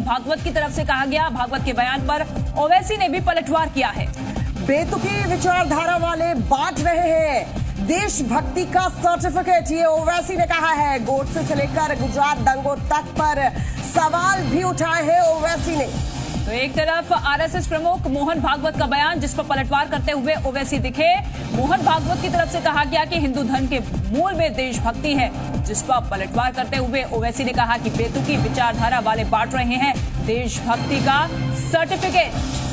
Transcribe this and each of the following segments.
भागवत की तरफ से कहा गया। भागवत के बयान पर ओवैसी ने भी पलटवार किया है। बेतुकी विचारधारा वाले बांट रहे हैं देशभक्ति का सर्टिफिकेट, ये ओवैसी ने कहा है। गोडसे से लेकर गुजरात दंगों तक पर सवाल भी उठाए हैं ओवैसी ने। तो एक तरफ आरएसएस प्रमुख मोहन भागवत का बयान, जिस पर पलटवार करते हुए ओवैसी दिखे। मोहन भागवत की तरफ से कहा गया कि हिंदू धर्म के मूल में देशभक्ति है, जिस पर पलटवार करते हुए ओवैसी ने कहा कि बेतुकी विचारधारा वाले बांट रहे हैं देशभक्ति का सर्टिफिकेट।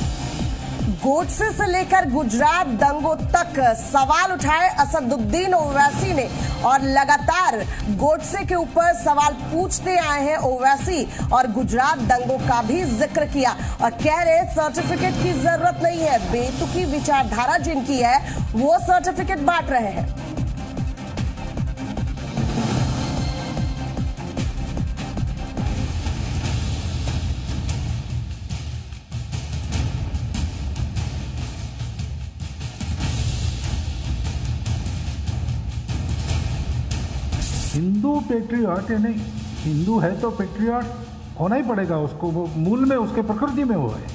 गोडसे से लेकर गुजरात दंगों तक सवाल उठाए असदुद्दीन ओवैसी ने और लगातार गोडसे के ऊपर सवाल पूछते आए हैं ओवैसी और गुजरात दंगों का भी जिक्र किया और कह रहे सर्टिफिकेट की जरूरत नहीं है, बेतुकी विचारधारा जिनकी है वो सर्टिफिकेट बांट रहे हैं। हिंदू पेट्रियट या नहीं, हिंदू है तो पेट्रियट होना ही पड़ेगा उसको, वो मूल में उसके प्रकृति में वो है।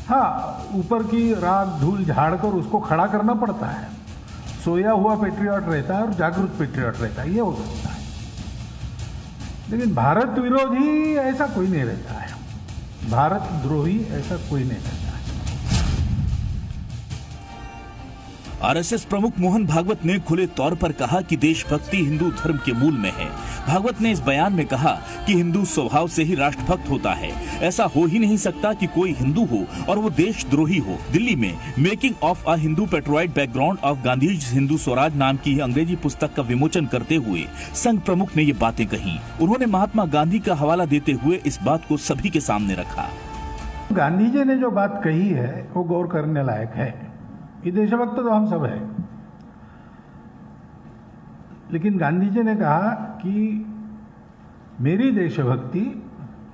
हाँ, ऊपर की राख धूल झाड़ कर उसको खड़ा करना पड़ता है। सोया हुआ पेट्रियट रहता है और जागरूक पेट्रियट रहता है, ये हो सकता है। लेकिन भारत विरोधी ऐसा कोई नहीं रहता है, भारत द्रोही ऐसा कोई नहीं रहता है। आरएसएस प्रमुख मोहन भागवत ने खुले तौर पर कहा कि देशभक्ति हिंदू धर्म के मूल में है। भागवत ने इस बयान में कहा कि हिंदू स्वभाव से ही राष्ट्रभक्त होता है। ऐसा हो ही नहीं सकता कि कोई हिंदू हो और वो देशद्रोही हो। दिल्ली में making of a Hindu patriot background of Gandhi's Hindu Swaraj नाम की अंग्रेजी पुस्तक का विमोचन करते हुए संघ प्रमुख ने ये बातें कही। उन्होंने महात्मा गांधी का हवाला देते हुए इस बात को सभी के सामने रखा। गांधी जी ने जो बात कही है वो गौर करने लायक है। ये देशभक्त तो हम सब हैं, लेकिन गांधी जी ने कहा कि मेरी देशभक्ति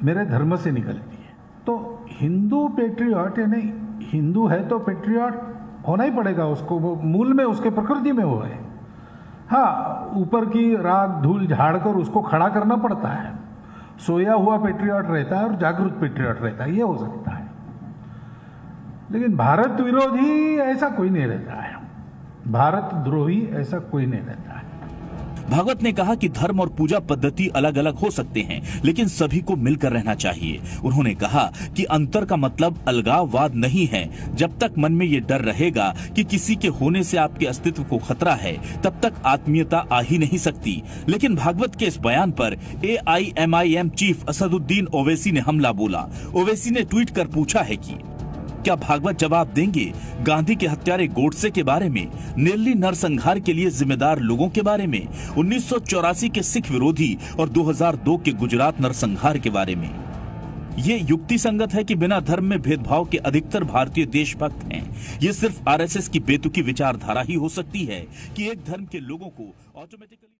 मेरे धर्म से निकलती है। तो हिंदू पेट्रियट या नहीं, हिंदू है तो पेट्रियट होना ही पड़ेगा उसको, वो मूल में उसके प्रकृति में वो है। हाँ, ऊपर की राख धूल झाड़ कर उसको खड़ा करना पड़ता है। सोया हुआ पेट्रियट रहता है और जागरूक पेट्रियट रहता है, ये हो सकता है। लेकिन भारत विरोधी ऐसा कोई नहीं रहता है, भारत द्रोही ऐसा कोई नहीं रहता है। भागवत ने कहा कि धर्म और पूजा पद्धति अलग अलग हो सकते हैं, लेकिन सभी को मिलकर रहना चाहिए। उन्होंने कहा कि अंतर का मतलब अलगाववाद नहीं है। जब तक मन में ये डर रहेगा कि किसी के होने से आपके अस्तित्व को खतरा है, तब तक आत्मीयता आ ही नहीं सकती। लेकिन भागवत के इस बयान पर AIMIM चीफ असदुद्दीन ओवैसी ने हमला बोला। ओवैसी ने ट्वीट कर पूछा है कि क्या भागवत जवाब देंगे गांधी के हत्यारे गोडसे के बारे में, नेल्ली नरसंहार के लिए जिम्मेदार लोगों के बारे में, 1984 के सिख विरोधी और 2002 के गुजरात नरसंहार के बारे में? ये युक्ति संगत है कि बिना धर्म में भेदभाव के अधिकतर भारतीय देशभक्त हैं। ये सिर्फ आरएसएस की बेतुकी विचारधारा ही हो सकती है कि एक धर्म के लोगों को ऑटोमेटिकली